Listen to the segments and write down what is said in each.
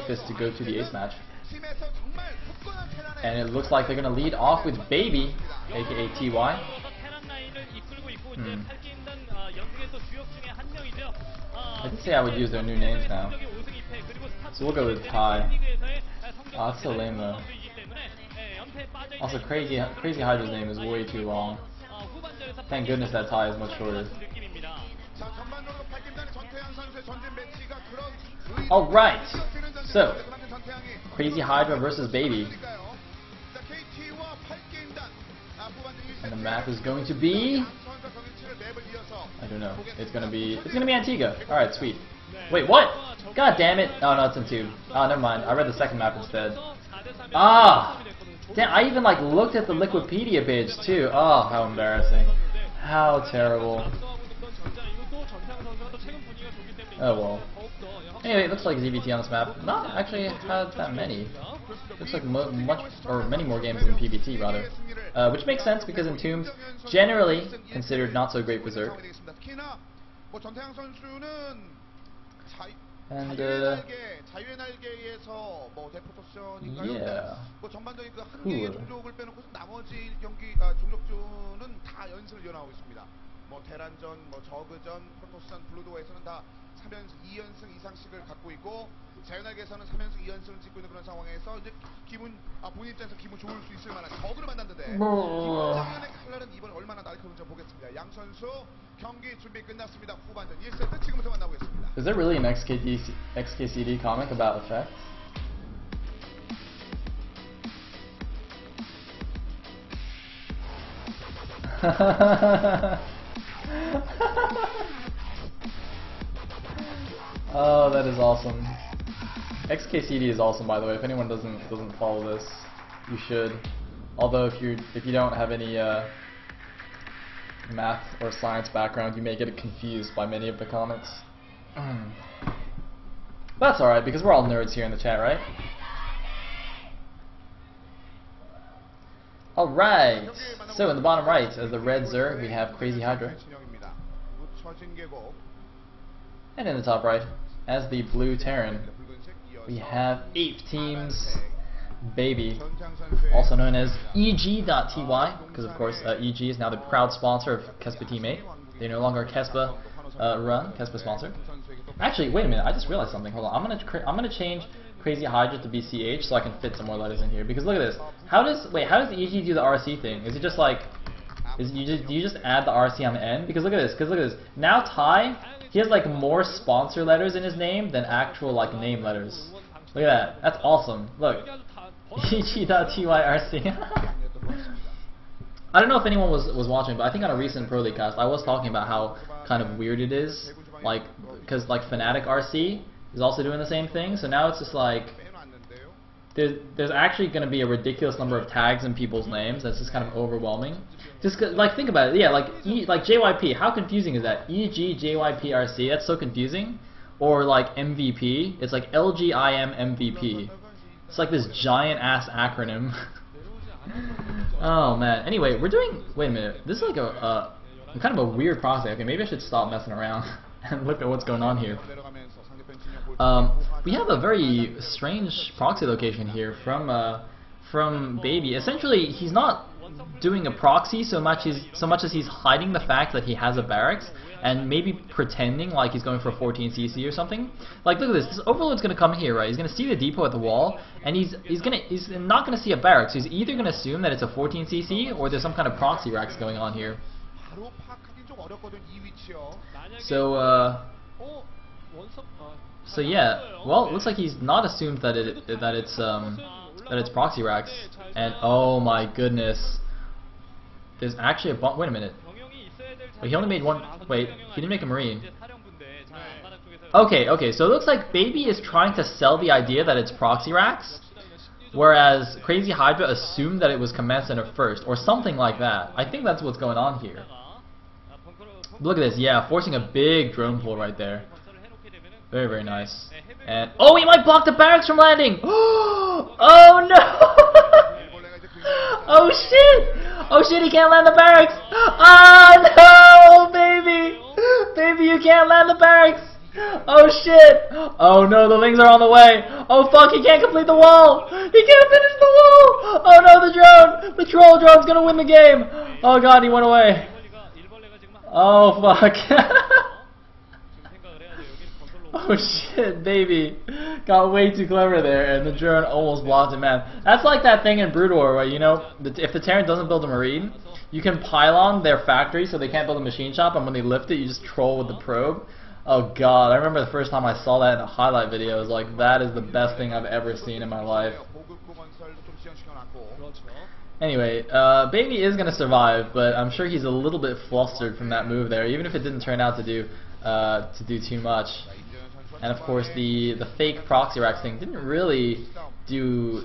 Fist to go to the ace match. And it looks like they're going to lead off with Baby, aka TY. I did say I would use their new names now. So we'll go with Ty. Oh, that's so lame though. Also, Crazy-Hydra's name is way too long. Thank goodness that Ty is much shorter. Alright, so Crazy-Hydra versus Baby. And the map is going to be, I don't know. It's gonna be Antigua. Alright, sweet. Wait, what? God damn it. Oh no, it's in 2. Oh, never mind. I read the second map instead. Ah! Damn, I even like looked at the Liquipedia page too. Oh, how embarrassing. How terrible. Oh well. Anyway, it looks like ZVT on this map not actually had that many. Looks like many more games than PBT rather. Which makes sense because Entombed generally considered not so great Berserk. And yeah, 뭐 대란전, 뭐 저그전, 프로토스전, 블루도어에서는 다 3연승, 2연승 이상씩을 갖고 있고 자연하게에서는 3연승, 2연승을 찍고 있는 그런 상황에서 이제 본인 입장에서 기분 좋을 수 있을 만한 적을 만났는데 작년의 칼날은 이번에 얼마나 날카로운지 보겠습니다. 양 선수 경기 준비 끝났습니다. 후반전 1세트 지금부터 만나보겠습니다. Is there really an XKCD comic about effect? Oh, that is awesome. XKCD is awesome, by the way. If anyone doesn't follow this, you should. Although if you don't have any math or science background, you may get confused by many of the comics. That's alright, because we're all nerds here in the chat, right? Alright, so in the bottom right, as the red Zerg, we have Crazy-Hydra. And in the top right, as the blue Terran, we have Ape Team's Baby, also known as EG.TY, because of course EG is now the proud sponsor of Kespa Team 8. They're no longer Kespa Kespa sponsor. Actually, wait a minute, I just realized something. Hold on, I'm gonna change Crazy-Hydra to be CH so I can fit some more letters in here. Because look at this. How does the EG do the RC thing? Is it just like, do you just add the RC on the end? Because look at this. Now Ty, he has like more sponsor letters in his name than actual like name letters. Look at that. That's awesome. Look. EG.TYRC. I don't know if anyone was watching, but I think on a recent Pro League cast I was talking about how kind of weird it is, like because like Fnatic RC is also doing the same thing. So now it's just like there's actually going to be a ridiculous number of tags in people's names. That's just kind of overwhelming. Just like think about it. Yeah, like JYP. How confusing is that? EG JYP RC. That's so confusing. Or like MVP. It's like LGIM MVP. It's like this giant ass acronym. Oh man. Anyway, we're doing. Wait a minute. This is like a kind of a weird proxy. Okay, maybe I should stop messing around and look at what's going on here. We have a very strange proxy location here from Baby. Essentially, he's not doing a proxy so much as he's hiding the fact that he has a barracks and maybe pretending like he's going for a 14cc or something. Like look at this. This Overlord's gonna come here, right? He's gonna see the depot at the wall, and he's not gonna see a barracks. So he's either gonna assume that it's a 14cc or there's some kind of proxy racks going on here. So yeah, well, it looks like he's not assumed that it's proxy racks, and oh my goodness, there's actually a bomb. Wait a minute, wait, he only made one. Wait, he didn't make a marine. Okay, so it looks like Baby is trying to sell the idea that it's proxy racks, whereas Crazy-Hydra assumed that it was command center first, or something like that. I think that's what's going on here. Look at this, yeah, forcing a big drone pull right there. Very, very nice. And oh, he might block the barracks from landing! Oh no! Oh shit! Oh shit, he can't land the barracks! Oh no, Baby! Baby, you can't land the barracks! Oh shit! Oh no, the Lings are on the way! Oh fuck, he can't complete the wall! He can't finish the wall! Oh no, the drone! The troll drone's gonna win the game! Oh god, he went away. Oh fuck. Oh shit, baby. Got way too clever there, and the drone almost blocked it, man. That's like that thing in Brood War where, you know, if the Terran doesn't build a Marine, you can pylon their factory so they can't build a machine shop, and when they lift it, you just troll with the probe. Oh god, I remember the first time I saw that in a highlight video. I was like, that is the best thing I've ever seen in my life. Anyway, Baby is going to survive, but I'm sure he's a little bit flustered from that move there, even if it didn't turn out to do too much. And of course, the fake proxy racks thing didn't really do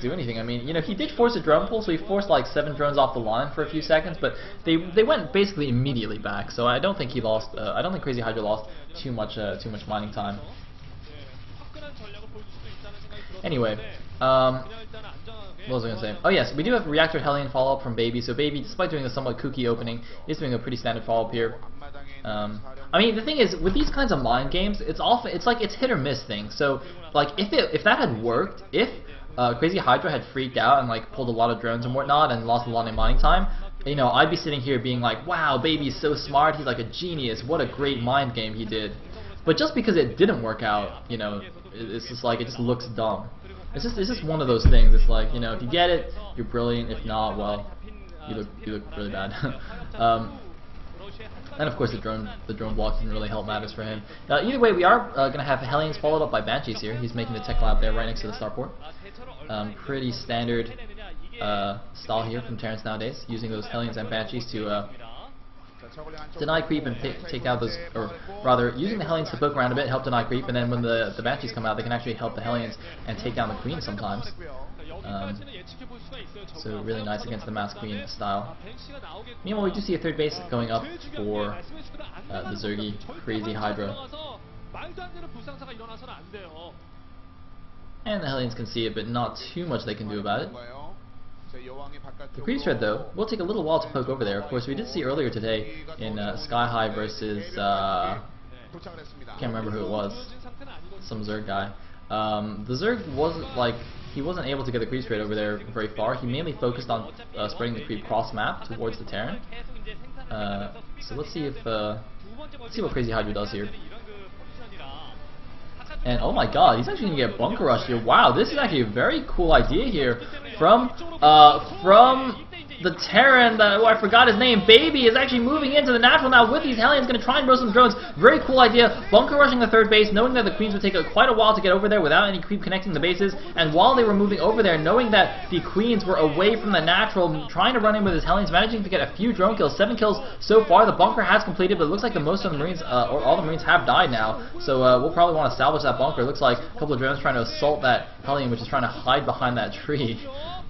anything. I mean, you know, he did force a drone pull, so he forced like 7 drones off the line for a few seconds, but they went basically immediately back. So I don't think he lost. I don't think Crazy-Hydra lost too much mining time. Anyway, what was I going to say? Oh yes, we do have Reactor Hellion follow-up from Baby. So Baby, despite doing a somewhat kooky opening, is doing a pretty standard follow-up here. I mean, the thing is, with these kinds of mind games, it's hit or miss thing. So, like, if that had worked, if Crazy-Hydra had freaked out and like pulled a lot of drones and whatnot and lost a lot of mining time, you know, I'd be sitting here being like, wow, Baby's so smart, he's like a genius, what a great mind game he did. But just because it didn't work out, you know, it's just like, it just looks dumb. It's just one of those things. It's like, you know, if you get it, you're brilliant. If not, well, you look really bad. And of course, the drone block didn't really help matters for him. Either way, we are going to have Hellions followed up by Banshees here. He's making the tech lab there right next to the starport. Pretty standard style here from Terrans nowadays, using those Hellions and Banshees to deny creep and take out those, or rather, using the Hellions to poke around a bit, help deny creep, and then when the Banshees come out, they can actually help the Hellions and take down the Queen sometimes. So really nice against the Mass Queen style. Meanwhile, we do see a third base going up for the Zergy Crazy-Hydra. And the Hellions can see it, but not too much they can do about it. The Creep Thread, though, will take a little while to poke over there. Of course, we did see earlier today in Sky High versus, can't remember who it was, some Zerg guy. The Zerg wasn't like, he wasn't able to get the Creep Thread over there very far. He mainly focused on spreading the creep cross map towards the Terran. So let's see what Crazy-Hydra does here. And oh my god, he's actually gonna get bunker rush here. Wow, this is actually a very cool idea here from the Terran, I forgot his name. Baby is actually moving into the natural now with these Hellions, going to try and bro some drones. Very cool idea. Bunker rushing the third base, knowing that the Queens would take quite a while to get over there without any creep connecting the bases. And while they were moving over there, knowing that the Queens were away from the natural, trying to run in with his Hellions, managing to get a few drone kills. 7 kills so far. The bunker has completed, but it looks like the most of the Marines, or all the Marines have died now. So we'll probably want to salvage that bunker. It looks like a couple of drones trying to assault that Hellion, which is trying to hide behind that tree.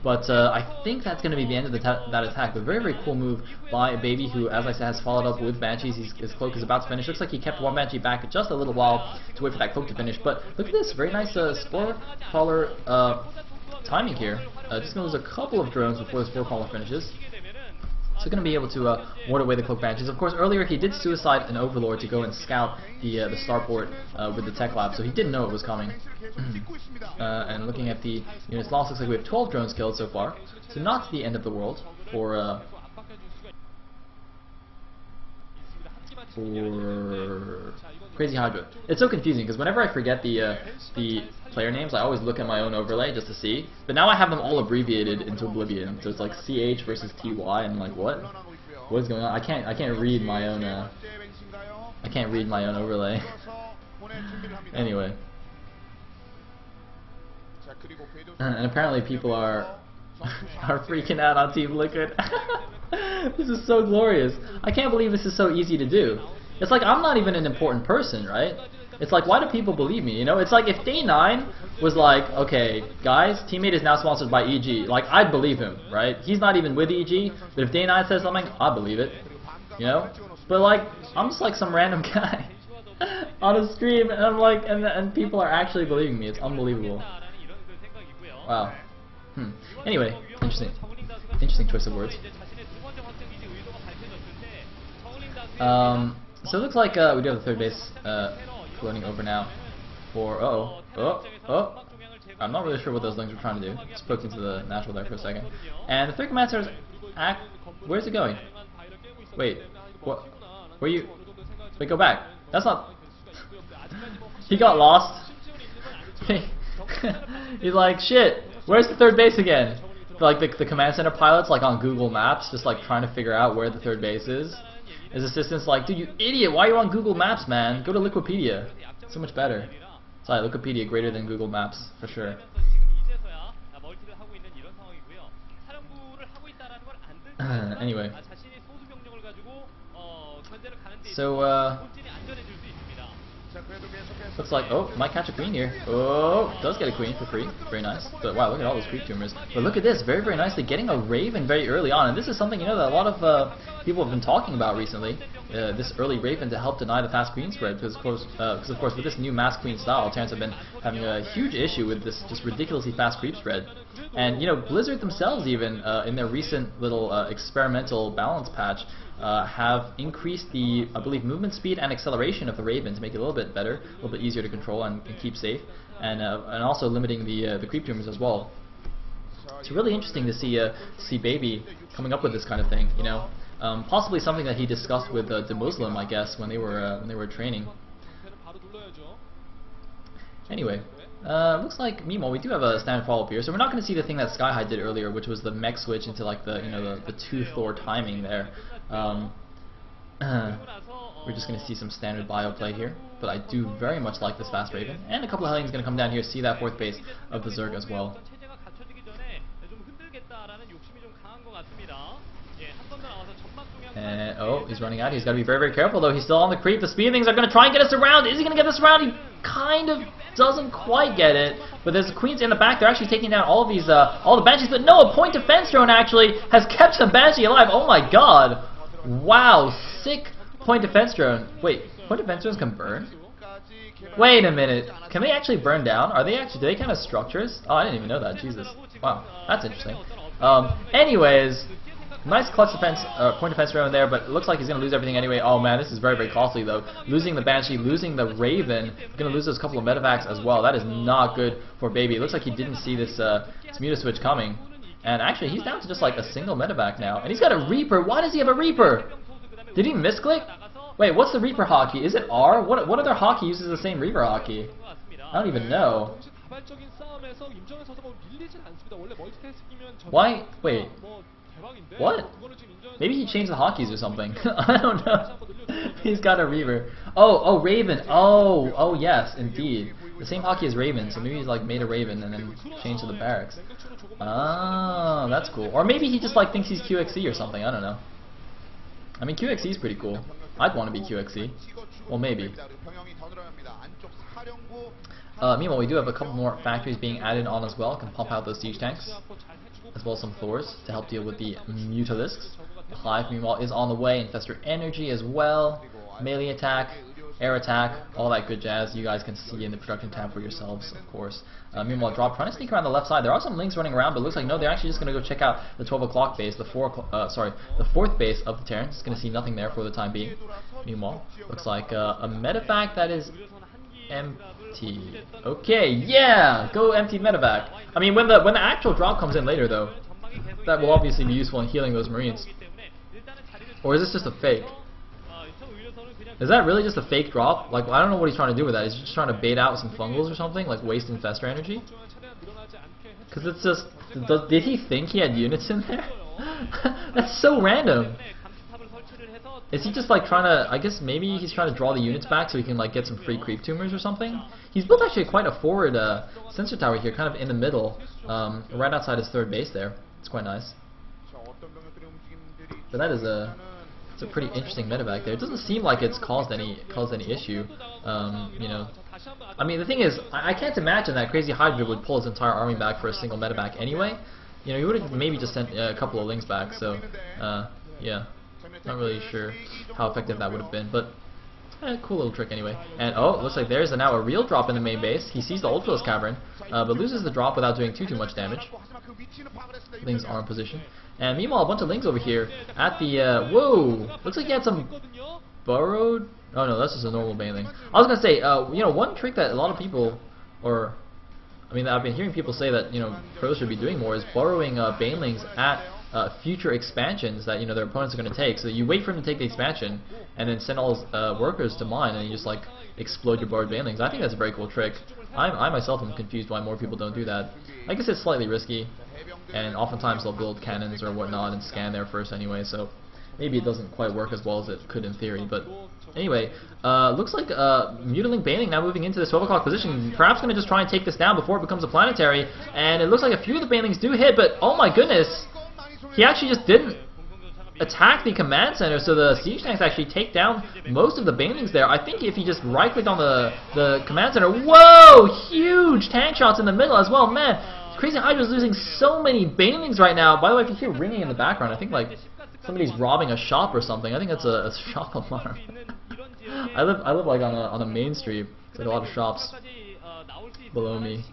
But I think that's going to be the end of that attack. But very, very cool move by Baby, who, as I said, has followed up with Banshees. His cloak is about to finish. Looks like he kept one Banshee back just a little while to wait for that cloak to finish. But look at this, very nice Spore Crawler timing here. Just going to lose a couple of drones before the Spore Crawler finishes. So going to be able to ward away the Cloak Banshees. Of course, earlier he did suicide an Overlord to go and scout the starport with the tech lab, so he didn't know it was coming. And looking at the units lost, looks like we have 12 drones killed so far. So not the end of the world for Crazy-Hydra. It's so confusing because whenever I forget the player names, I always look at my own overlay just to see. But now I have them all abbreviated into oblivion. So it's like CH versus TY, and I'm like, what? What is going on? I can't read my own overlay. Anyway. And apparently people are freaking out on Team Liquid. This is so glorious. I can't believe this is so easy to do. It's like I'm not even an important person, right? It's like, why do people believe me? You know, it's like if Day 9 was like, okay, guys, teammate is now sponsored by EG. Like, I'd believe him, right? He's not even with EG, but if Day 9 says something, I believe it. You know? But like, I'm just like some random guy on a stream, and I'm like, and people are actually believing me. It's unbelievable. Wow. Anyway, interesting choice of words. So it looks like we do have the third base floating over now for I'm not really sure what those lings were trying to do. Just poked into the natural there for a second. And the third commander is where's it going? Wait, what? Where you? Wait, go back. That's not. He got lost. He's like, shit. Where's the third base again? Like the command center pilots, like on Google Maps, just like trying to figure out where the third base is. His assistant's like, dude, you idiot! Why are you on Google Maps, man? Go to Wikipedia. So much better. Sorry, Wikipedia greater than Google Maps for sure. Anyway, so looks like, oh, might catch a queen here. Oh, does get a queen for free. Very nice. But wow, look at all those creep tumors. But look at this, very, very nicely getting a Raven very early on. And this is something, you know, that a lot of people have been talking about recently. This early Raven to help deny the fast queen spread. Because of course, with this new mass queen style, Terrans have been having a huge issue with this just ridiculously fast creep spread. And, you know, Blizzard themselves even, in their recent little experimental balance patch, have increased the, I believe, movement speed and acceleration of the Raven to make it a little bit better, a little bit easier to control and keep safe, and also limiting the creep tumors as well. It's really interesting to see Baby coming up with this kind of thing, you know, possibly something that he discussed with the Muslim, I guess, when they were training. Anyway. Looks like, meanwhile, we do have a standard follow-up here, so we're not going to see the thing that SkyHigh did earlier, which was the mech switch into like the, you know, the 2 Thor timing there. We're just going to see some standard bio play here, but I do very much like this fast Raven, and a couple of Hellions going to come down here, see that 4th base of the Zerg as well. And, oh, he's running out. He's got to be very, very careful, though. He's still on the creep. The speedlings are going to try and get us around. Is he going to get us around? He kind of doesn't quite get it. But there's the queens in the back. They're actually taking down all of these, all the banshees. But no, a point defense drone actually has kept the banshee alive. Oh my god! Wow, sick point defense drone. Wait, point defense drones can burn? Wait a minute. Can they actually burn down? Are they actually? Do they count as structures? Oh, I didn't even know that. Jesus. Wow, that's interesting. Anyways. Nice clutch defense, point defense drone there, but it looks like he's going to lose everything anyway. Oh man, this is very, very costly though. Losing the Banshee, losing the Raven, going to lose those couple of medevacs as well. That is not good for Baby. It looks like he didn't see this Muta switch coming. And actually, he's down to just like a single medevac now. And he's got a Reaper. Why does he have a Reaper? Did he misclick? Wait, what's the Reaper hockey? Is it R? What other hockey uses the same Reaper hockey? I don't even know. Why? Wait. What? Maybe he changed the hockeys or something. I don't know. He's got a Reaver. Oh, Raven. Oh, yes, indeed. The same hockey as Raven, so maybe he's like made a Raven and then changed to the barracks. Oh, that's cool. Or maybe he just like thinks he's QXE or something. I don't know. I mean, QXE is pretty cool. I'd want to be QXE. Well, maybe. Meanwhile, we do have a couple more factories being added on as well. Can pump out those siege tanks, as well as some Thors to help deal with the Mutalisks. The Hive, meanwhile, is on the way. Infestor Energy as well. Melee attack, air attack, all that good jazz you guys can see in the production tab for yourselves, of course. Meanwhile, Drop trying to sneak around the left side. There are some links running around, but it looks like no, they're actually just going to go check out the 12 o'clock base, the 4th base of the Terrans. It's going to see nothing there for the time being. Meanwhile, looks like a medevac that is empty. Okay, yeah, go empty medevac. I mean, when the actual drop comes in later, though, that will obviously be useful in healing those Marines. Or is this just a fake? Is that really just a fake drop? Like, I don't know what he's trying to do with that. He's just trying to bait out some fungals or something, like waste infestor energy. Because it's just, did he think he had units in there? That's so random. Is he just like trying to, I guess maybe he's trying to draw the units back so he can like get some free creep tumors or something? He's built actually quite a forward sensor tower here, kind of in the middle, right outside his 3rd base there. It's quite nice. But that is it's a pretty interesting medevac there. It doesn't seem like it's caused any issue. You know, I mean the thing is, I can't imagine that Crazy-Hydra would pull his entire army back for a single medevac anyway. You know, he would have maybe just sent a couple of links back. So yeah. Not really sure how effective that would have been, but cool little trick anyway. And oh, looks like there's now a real drop in the main base. He sees the Ultralis Cavern, but loses the drop without doing too much damage. Lings are in position. And meanwhile, a bunch of Lings over here at the, whoa! Looks like he had some burrowed Oh no, that's just a normal baneling. I was gonna say, you know, one trick that a lot of people, or I mean, I've been hearing people say that, you know, pros should be doing more is borrowing banelings at future expansions that, you know, their opponents are going to take. So you wait for him to take the expansion and then send all his workers to mine and you just like explode your borrowed banelings. I think that's a very cool trick. I myself am confused why more people don't do that. I guess it's slightly risky, and oftentimes they'll build cannons or whatnot and scan there first anyway, so maybe it doesn't quite work as well as it could in theory. But anyway, looks like Mutiling Baneling now moving into this 12 o'clock position, perhaps going to just try and take this down before it becomes a planetary, and it looks like a few of the Banelings do hit, but oh my goodness, he actually just didn't attack the command center, so the siege tanks actually take down most of the Banelings there. I think if he just right-clicked on the command center, whoa, huge tank shots in the middle as well, man. Crazy-Hydra is losing so many Banelings right now. By the way, if you hear ringing in the background, I think like somebody's robbing a shop or something. I think that's a shop alarm. I live like on a main street. It's like a lot of shops below me.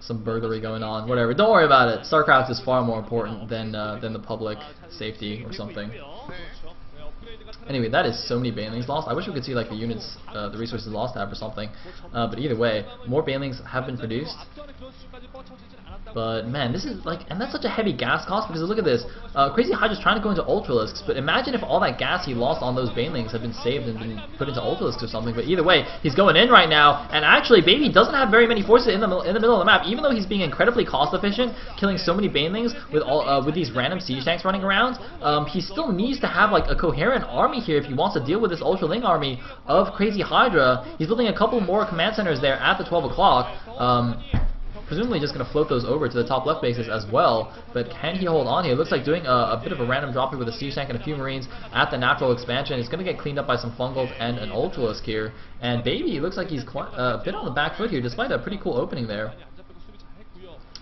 Some burglary going on. Whatever. Don't worry about it. StarCraft is far more important than the public safety or something. Anyway, that is so many Banelings lost. I wish we could see like the units, the resources lost tab or something. But either way, more Banelings have been produced. But man, this is like, and that's such a heavy gas cost because look at this. Crazy-Hydra's trying to go into Ultralisks, but imagine if all that gas he lost on those Banelings had been saved and been put into Ultralisks or something. But either way, he's going in right now, and actually, Baby doesn't have very many forces in the middle of the map, even though he's being incredibly cost efficient, killing so many Banelings with these random siege tanks running around. He still needs to have like a coherent army here if he wants to deal with this Ultraling army of Crazy-Hydra. He's building a couple more command centers there at the 12 o'clock. Presumably just going to float those over to the top left bases as well, but can he hold on here? It looks like doing a bit of a random drop here with a siege tank and a few marines at the natural expansion. It's going to get cleaned up by some fungals and an ultralisk here, and Baby looks like he's quite, a bit on the back foot here despite a pretty cool opening there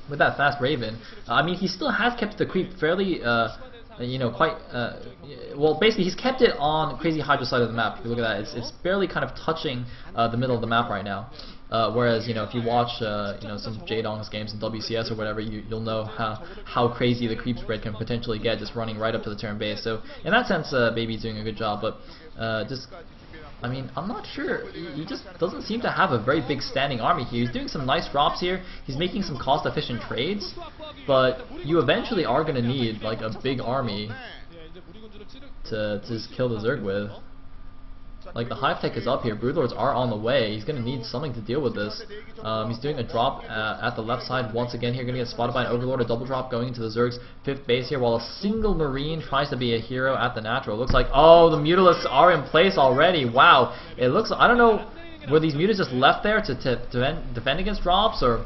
with that fast Raven. I mean, he still has kept the creep fairly you know, quite, well, basically he's kept it on Crazy-Hydra's side of the map. If you look at that, it's barely kind of touching the middle of the map right now. Whereas, you know, if you watch, you know, some J-Dong's games in WCS or whatever, you'll know how crazy the creep spread can potentially get just running right up to the turn base. So in that sense, Baby's doing a good job. But just, I mean, I'm not sure. He just doesn't seem to have a very big standing army here. He's doing some nice drops here. He's making some cost-efficient trades. But you eventually are going to need like a big army to just kill the Zerg with. Like, the hive tech is up here, broodlords are on the way, he's going to need something to deal with this. He's doing a drop at the left side once again here, going to get spotted by an overlord, a double drop going into the Zerg's 5th base here, while a single marine tries to be a hero at the natural. It looks like, oh, the mutalisks are in place already, wow. It looks, I don't know, were these mutas just left there to defend against drops, or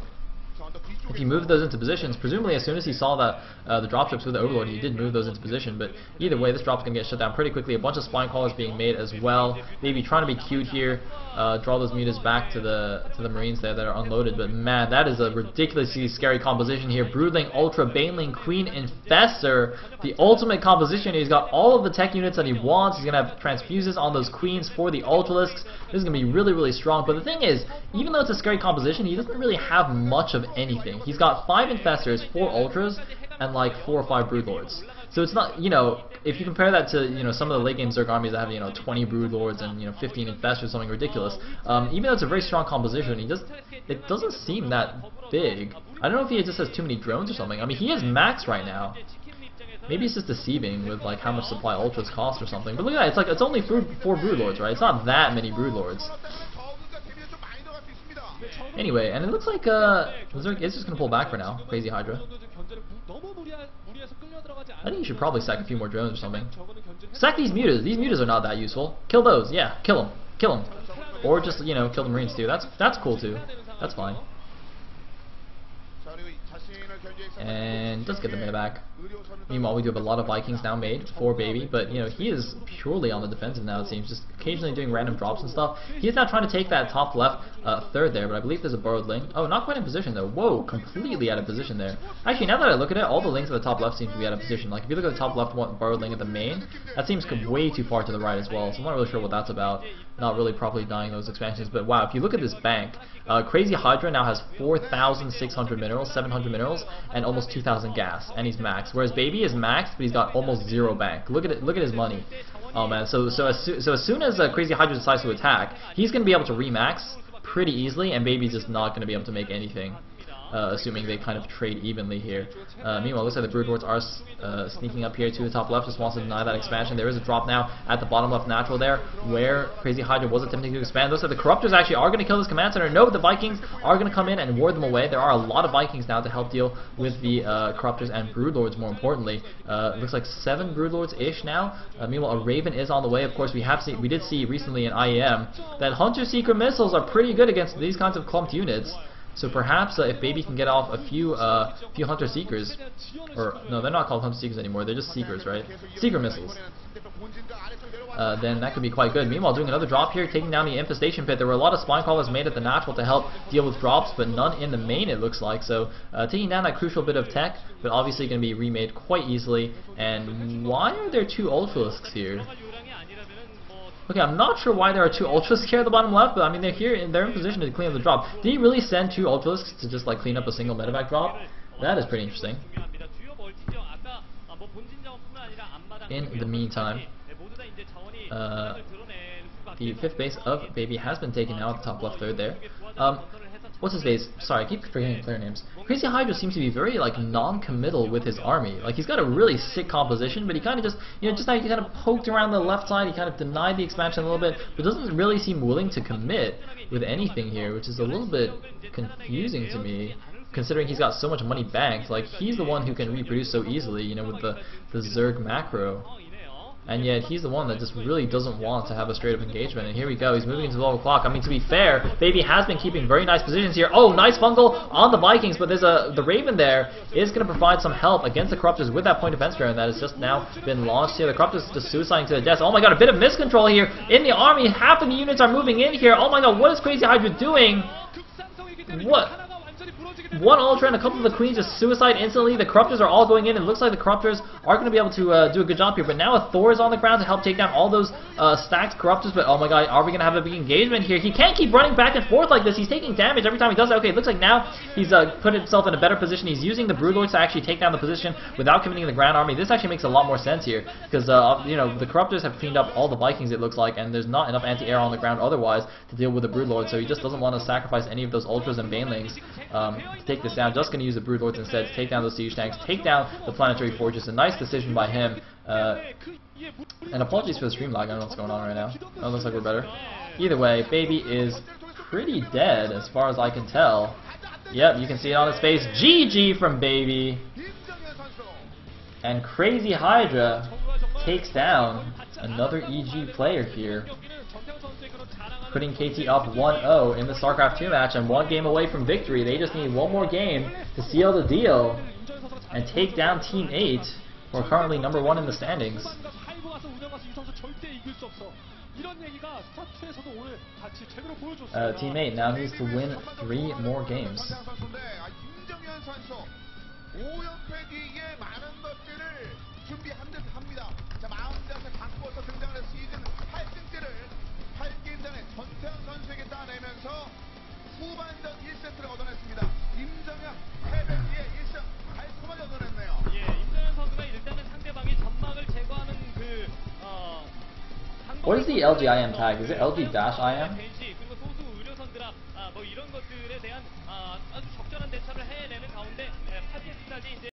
if he moved those into positions? Presumably as soon as he saw that the dropships with the Overlord, he did move those into position, but either way, this drop's going to get shut down pretty quickly. A bunch of spine crawlers being made as well. Maybe trying to be cute here, draw those mutas back to the Marines there that are unloaded, but man, that is a ridiculously scary composition here. Broodling, Ultra, Baneling, Queen, Infestor, the ultimate composition. He's got all of the tech units that he wants. He's going to have transfuses on those Queens for the Ultralisks. This is going to be really, really strong, but the thing is, even though it's a scary composition, he doesn't really have much of anything. He's got 5 Infestors, 4 Ultras, and like 4 or 5 Broodlords. So it's not, you know, if you compare that to, you know, some of the late game Zerg armies that have, you know, 20 Broodlords and, you know, 15 Infestors, something ridiculous. Even though it's a very strong composition, it doesn't seem that big. I don't know if he just has too many drones or something. I mean, he is max right now. Maybe it's just deceiving with like how much supply Ultras cost or something. But look at that, it's like it's only 4 Broodlords, right? It's not that many Broodlords. Anyway, and it looks like Zerg is just gonna pull back for now. Crazy-Hydra. I think you should probably sack a few more drones or something. Sack these mutas. These mutas are not that useful. Kill those. Yeah, kill them. Kill them. Or just, you know, kill the Marines too. That's cool too. That's fine. And let's get the mana back. Meanwhile, we do have a lot of Vikings now made for Baby, but you know, he is purely on the defensive now, it seems, just occasionally doing random drops and stuff. He is now trying to take that top left third there, but I believe there's a borrowed link. Oh, not quite in position though. Whoa, completely out of position there. Actually, now that I look at it, all the links at the top left seem to be out of position. Like if you look at the top left one borrowed link at the main, that seems way too far to the right as well, so I'm not really sure what that's about. Not really properly dying those expansions, but wow, if you look at this bank, Crazy-Hydra now has 4,600 minerals, 700 minerals, and almost 2,000 gas, and he's maxed. Whereas Baby is maxed, but he's got almost 0 bank. Look at it. Look at his money. Oh man. So as soon as Crazy-Hydra decides to attack, he's gonna be able to remax pretty easily, and Baby's just not gonna be able to make anything. Assuming they kind of trade evenly here. Meanwhile, looks like the Broodlords are sneaking up here to the top left, just wants to deny that expansion. There is a drop now at the bottom left natural there, where Crazy-Hydra was attempting to expand. Looks like the Corruptors actually are going to kill this command center. No, the Vikings are going to come in and ward them away. There are a lot of Vikings now to help deal with the Corruptors and Broodlords, more importantly. Looks like 7 Broodlords-ish now. Meanwhile, a Raven is on the way. Of course, we did see recently in IEM that Hunter Seeker missiles are pretty good against these kinds of clumped units. So perhaps if Baby can get off a few Hunter Seekers, or no, they're not called Hunter Seekers anymore, they're just Seekers, right? Seeker missiles. Then that could be quite good. Meanwhile, doing another drop here, taking down the Infestation Pit. There were a lot of Spine Crawlers made at the natural to help deal with drops, but none in the main, it looks like. So taking down that crucial bit of tech, but obviously going to be remade quite easily. And why are there 2 Ultralisks here? Okay, I'm not sure why there are 2 Ultralisks here at the bottom left, but I mean they're here and they're in position to clean up the drop. Did he really send 2 Ultralisks to just like clean up a single medevac drop? That is pretty interesting. In the meantime, the 5th base of Baby has been taken now at the top left third there. What's his face? Sorry, I keep forgetting their names. Crazy-Hydra seems to be very like non-committal with his army. Like he's got a really sick composition, but he kind of just, just now he kind of poked around the left side. He kind of denied the expansion a little bit, but doesn't really seem willing to commit with anything here, which is a little bit confusing to me, considering he's got so much money banked. Like he's the one who can reproduce so easily, with the Zerg macro. And yet he's the one that just really doesn't want to have a straight up engagement. And here we go, he's moving into 12 o'clock. I mean, to be fair, Baby has been keeping very nice positions here. Oh, nice fungal on the Vikings, but there's the Raven there is going to provide some help against the Corruptors with that point defense drone that has just now been launched here. The Corruptors just suiciding to the death. Oh my god, a bit of miscontrol here in the army. Half of the units are moving in here. Oh my god, what is Crazy-Hydra doing? What? One Ultra and a couple of the Queens just suicide instantly. The Corruptors are all going in. It looks like the Corruptors are going to be able to do a good job here. But now a Thor is on the ground to help take down all those stacked Corruptors. But oh my god, are we going to have a big engagement here? He can't keep running back and forth like this. He's taking damage every time he does that. Okay, it looks like now he's put himself in a better position. He's using the Broodlords to actually take down the position without committing the Grand Army. This actually makes a lot more sense here because the Corruptors have cleaned up all the Vikings, it looks like, and there's not enough anti-air on the ground otherwise to deal with the Broodlords. So he just doesn't want to sacrifice any of those Ultras and Banelings to take this down. Just going to use the Broodlords instead to take down those siege tanks, take down the planetary fortress. A nice decision by him. And apologies for the stream lag. I don't know what's going on right now. Oh, looks like we're better. Either way, Baby is pretty dead as far as I can tell. Yep, you can see it on his face. GG from Baby. And Crazy-Hydra takes down another EG player here, putting KT up 1-0 in the StarCraft 2 match and 1 game away from victory. They just need 1 more game to seal the deal and take down Team 8, who are currently number 1 in the standings. Team 8 now needs to win 3 more games. 준비한 듯 합니다. 자, 마음자세 바꿔서 등장하는 시즌 8승째를 8게임전에 전태환 선수에게 따내면서 후반전 1세트를 얻어냈습니다. 임정현 패배기에 1승 달콤하게 얻어냈네요. 예, 임정현 선수가 일단은 상대방이 점막을 제거하는 What is the LGIM tag? Is it LG-IM? 그리고 소수 의료선 드랍 뭐 이런 것들에 대한 아주 적절한 대처를 해내는 가운데 8세트까지 이제